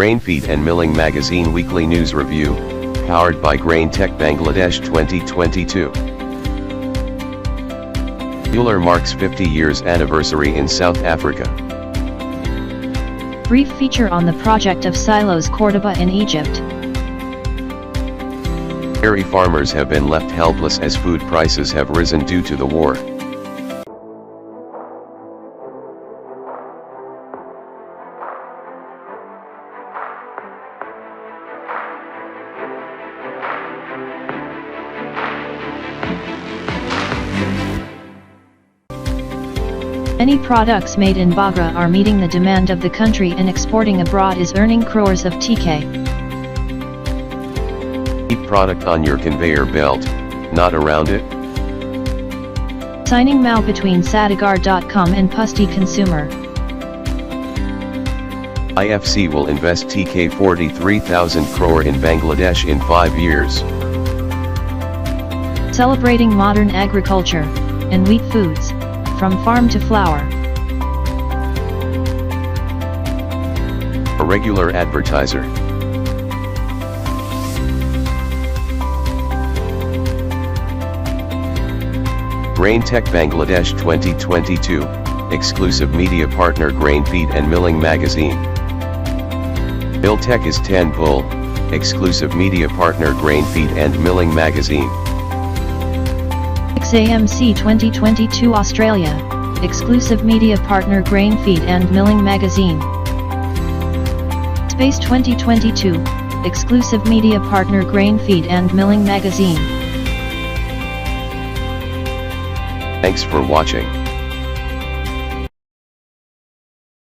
Grain Feed and Milling Magazine Weekly News Review, powered by Grain Tech Bangladesh 2022. Euler marks 50 years anniversary in South Africa. Brief feature on the project of silos Cordoba in Egypt. Dairy farmers have been left helpless as food prices have risen due to the war. Many products made in Bagra are meeting the demand of the country, and exporting abroad is earning crores of TK. Keep product on your conveyor belt, not around it. Signing MOU between Sadagar.com and Pusti Consumer. IFC will invest TK 43,000 crore in Bangladesh in 5 years. Celebrating modern agriculture and wheat foods, from farm to flour. A regular advertiser. Grain Tech Bangladesh 2022, exclusive media partner Grain Feed and Milling Magazine. Mill Tech is 10 Bull, exclusive media partner Grain Feed and Milling Magazine. XAMC 2022 Australia, exclusive media partner Grain Feed and Milling Magazine. Space 2022, exclusive media partner Grain Feed and Milling Magazine. Thanks for watching.